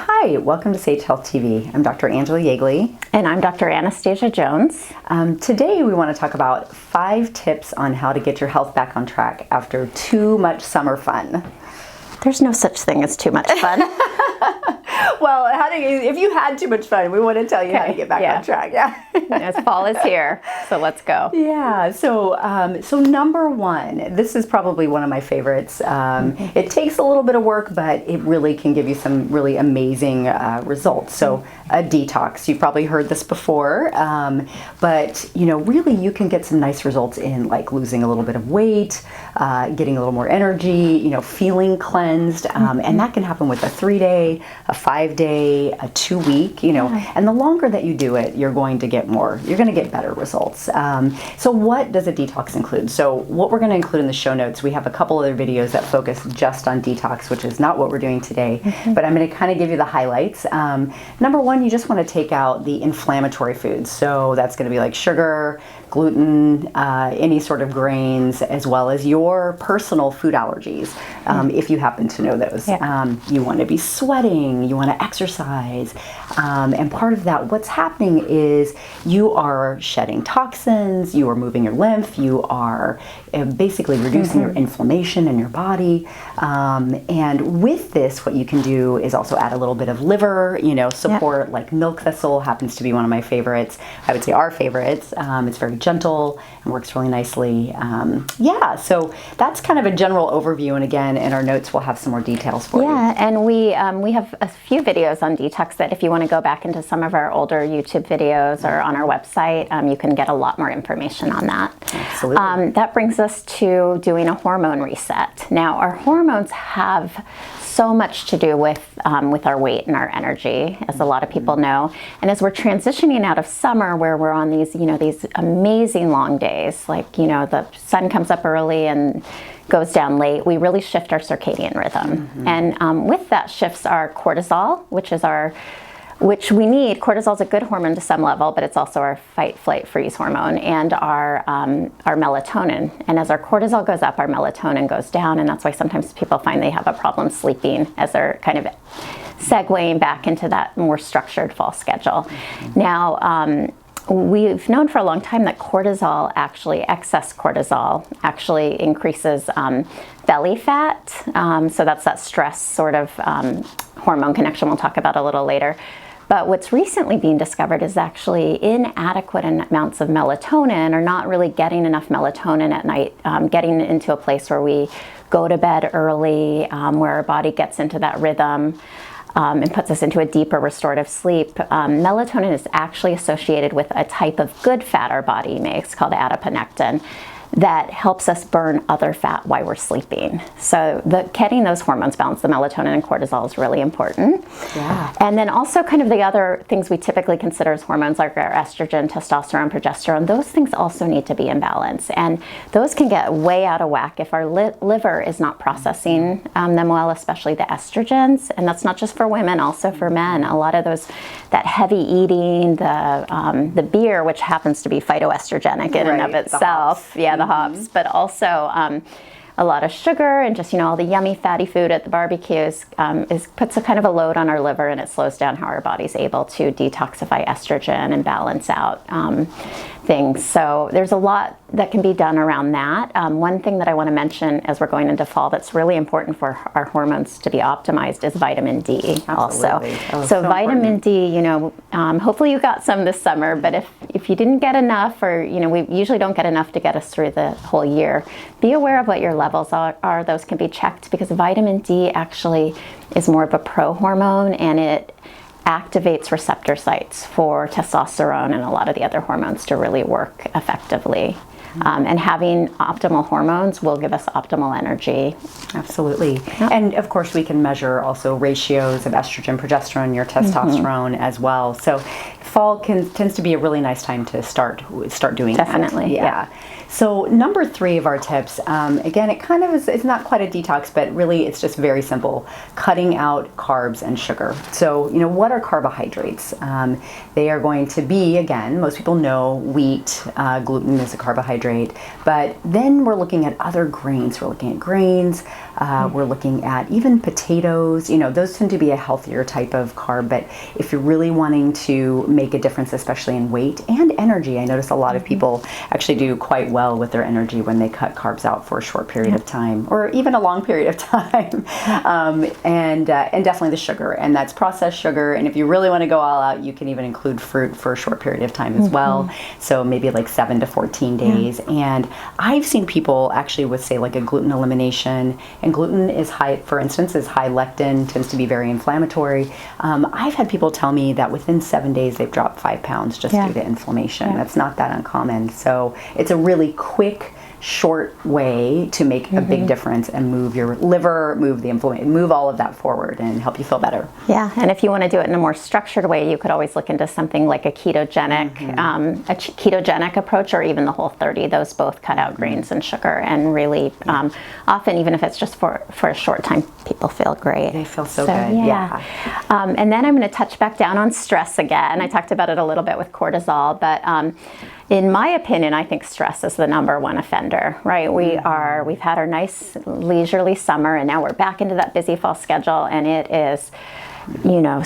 Hi, welcome to Sage Health TV. I'm Dr. Angila Jaeggli. And I'm Dr. Anastasia Jones. Today we want to talk about 5 tips on how to get your health back on track after too much summer fun. There's no such thing as too much fun. Well, if you had too much fun, we want to tell you how to get back on track. Yes, fall is here, so let's go. Yeah, so number 1, this is probably one of my favorites. It takes a little bit of work, but it really can give you some really amazing results. So a detox, you've probably heard this before, but really you can get some nice results in like losing a little bit of weight, getting a little more energy, feeling cleansed, and that can happen with a 3-day, a 5-day, a 2-week, and the longer that you do it, you're going to get better results. So what does a detox include? So what we're going to include in the show notes, we have a couple other videos that focus just on detox, which is not what we're doing today, but I'm going to kind of give you the highlights. Number 1, you just want to take out the inflammatory foods. So that's going to be like sugar, gluten, any sort of grains, as well as your personal food allergies, if you happen to know those. You want to be sweating, you want to exercise, and part of that, what's happening is you are shedding toxins, you are moving your lymph, you are basically reducing your inflammation in your body, and with this, what you can do is also add a little bit of liver, support, like milk thistle happens to be one of my favorites. I would say our favorites. It's very gentle and works really nicely. So that's kind of a general overview, and again, in our notes we'll have some more details for you. Yeah, and we have a few videos on detox that if you want to go back into some of our older YouTube videos or on our website, you can get a lot more information on that. Absolutely. That brings us to doing a hormone reset. Now, our hormones have so much to do with our weight and our energy, as a lot of people know. And as we're transitioning out of summer, where we're on these, these amazing long days, like, the sun comes up early and goes down late, we really shift our circadian rhythm. And with that shifts our cortisol, which we need. Cortisol is a good hormone to some level, but it's also our fight, flight, freeze hormone, and our melatonin. And as our cortisol goes up, our melatonin goes down, and that's why sometimes people find they have a problem sleeping as they're kind of segueing back into that more structured fall schedule. Now, we've known for a long time that excess cortisol actually increases belly fat. So that's that stress sort of hormone connection we'll talk about a little later. But what's recently being discovered is actually inadequate amounts of melatonin, or not really getting enough melatonin at night, getting into a place where we go to bed early, where our body gets into that rhythm, and puts us into a deeper restorative sleep. Melatonin is actually associated with a type of good fat our body makes called adiponectin that helps us burn other fat while we're sleeping. So getting those hormones balanced, the melatonin and cortisol, is really important. Yeah. And then also kind of the other things we typically consider as hormones, like our estrogen, testosterone, progesterone, those things also need to be in balance. And those can get way out of whack if our liver is not processing them well, especially the estrogens. And that's not just for women, also for men. A lot of that heavy eating, the beer, which happens to be phytoestrogenic in and of itself. The hops, but also a lot of sugar and just all the yummy fatty food at the barbecues puts a kind of a load on our liver, and it slows down how our body's able to detoxify estrogen and balance out things. So there's a lot that can be done around that. One thing that I want to mention as we're going into fall that's really important for our hormones to be optimized is vitamin D. Absolutely. Also. So vitamin D, hopefully you got some this summer, but if you didn't get enough, or we usually don't get enough to get us through the whole year, be aware of what your levels are. Those can be checked, because vitamin D actually is more of a pro-hormone, and it activates receptor sites for testosterone and a lot of the other hormones to really work effectively. And having optimal hormones will give us optimal energy. Absolutely. Yep. And of course we can measure also ratios of estrogen, progesterone, your testosterone as well. So fall tends to be a really nice time to start doing that. Definitely. Yeah. So number 3 of our tips, again, it kind of is, it's not quite a detox, but really it's just very simple, cutting out carbs and sugar. So, what are carbohydrates? They are going to be, again, most people know wheat, gluten is a carbohydrate, but then we're looking at other grains. We're looking at grains, We're looking at even potatoes. Those tend to be a healthier type of carb, but if you're really wanting to make a difference, especially in weight and energy, I notice a lot of people actually do quite well with their energy when they cut carbs out for a short period of time, or even a long period of time. And definitely the sugar, and that's processed sugar. And if you really want to go all out, you can even include fruit for a short period of time as well. So maybe like 7 to 14 days. And I've seen people actually with, say, like a gluten elimination, and gluten is high, for instance, is high lectin, tends to be very inflammatory. I've had people tell me that within 7 days they've dropped 5 pounds just due to inflammation. That's not that uncommon. So it's a really quick, short way to make a big difference and move your liver, move the inflammation, move all of that forward and help you feel better. Yeah, and if you want to do it in a more structured way, you could always look into something like a ketogenic approach, or even the Whole30. Those both cut out grains and sugar, and really often, even if it's just for a short time, people feel great. They feel so good. And then I'm going to touch back down on stress again. I talked about it a little bit with cortisol, but in my opinion, I think stress is the number one offender, right? We've had our nice leisurely summer, and now we're back into that busy fall schedule, and it is,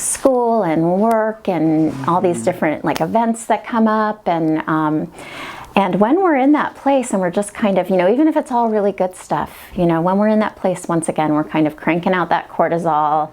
school and work and all these different events that come up, and when we're in that place and we're just kind of, even if it's all really good stuff, when we're in that place, once again, we're kind of cranking out that cortisol.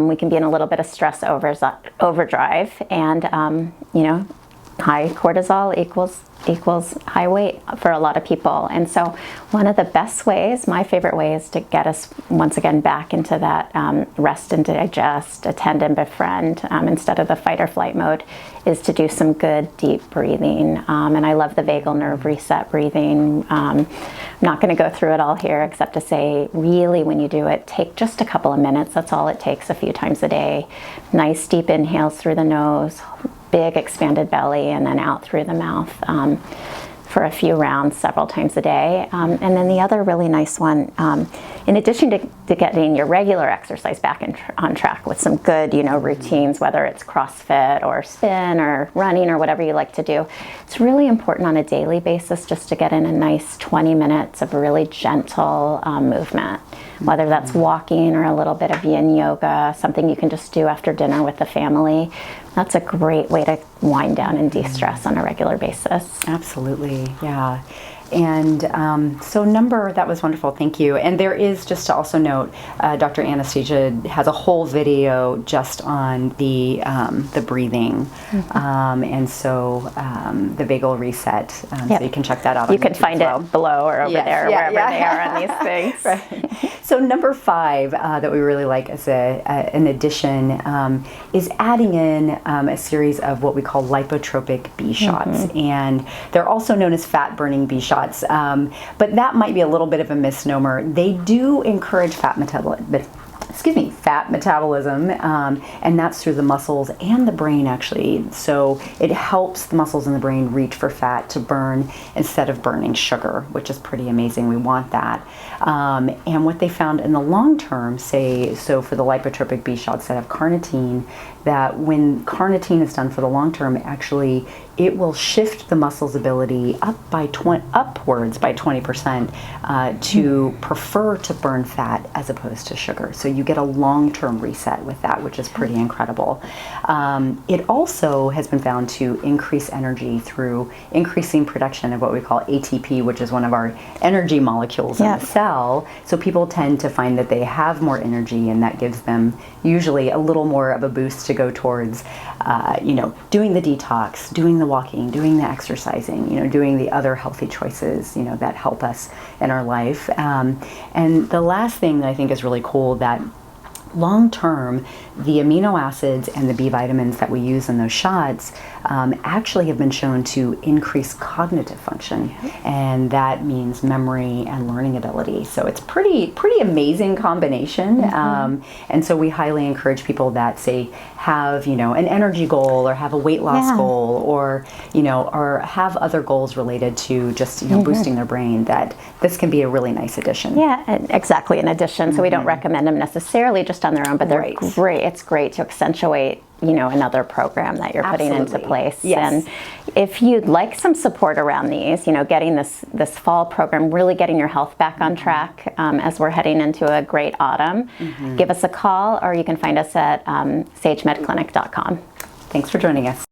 We can be in a little bit of stress overdrive, and high cortisol equals high weight for a lot of people. And so one of the best ways, my favorite ways to get us once again back into that rest and digest, attend and befriend, instead of the fight or flight mode, is to do some good deep breathing. And I love the vagal nerve reset breathing. I'm not going to go through it all here, except to say, really, when you do it, take just a couple of minutes. That's all it takes, a few times a day. Nice deep inhales through the nose, big expanded belly, and then out through the mouth for a few rounds several times a day. And then the other really nice one, in addition to getting your regular exercise back on track with some good, routines, whether it's CrossFit or spin or running or whatever you like to do, it's really important on a daily basis just to get in a nice 20 minutes of really gentle movement, whether that's walking or a little bit of yin yoga, something you can just do after dinner with the family. That's a great way to wind down and de-stress on a regular basis. Absolutely, yeah. And that was wonderful, thank you. And there is, just to also note, Dr. Anastasia has a whole video just on the breathing, and so the vagal reset, so you can check that out on You can find it below or over there, wherever they are on these things. Right. So number 5 that we really like as an addition is adding in a series of what we call Lipotropic B Shots, and they're also known as fat-burning B Shots. But that might be a little bit of a misnomer. They do encourage fat metabolism, and that's through the muscles and the brain, actually. So it helps the muscles and the brain reach for fat to burn instead of burning sugar, which is pretty amazing. We want that. And what they found in the long term, so for the lipotropic B shots that have carnitine, that when carnitine is done for the long term, actually it will shift the muscle's ability upwards by 20% to prefer to burn fat as opposed to sugar. So you get a long-term reset with that, which is pretty incredible. It also has been found to increase energy through increasing production of what we call ATP, which is one of our energy molecules in the cell. So people tend to find that they have more energy, and that gives them usually a little more of a boost to go towards, doing the detox, doing the walking, doing the exercising, doing the other healthy choices, that help us in our life. And the last thing that I think is really cool, that long term, the amino acids and the B vitamins that we use in those shots actually have been shown to increase cognitive function, and that means memory and learning ability. So it's pretty amazing combination. And so we highly encourage people that, say, have an energy goal or have a weight loss goal, or or have other goals related to just boosting their brain, that this can be a really nice addition. Yeah, exactly, an addition. So we don't recommend them necessarily just on their own, but they're great. It's great to accentuate another program that you're putting into Absolutely. place. Yes. And if you'd like some support around these, getting this fall program, really getting your health back on track as we're heading into a great autumn, give us a call, or you can find us at SageMedClinic.com. Thanks for joining us.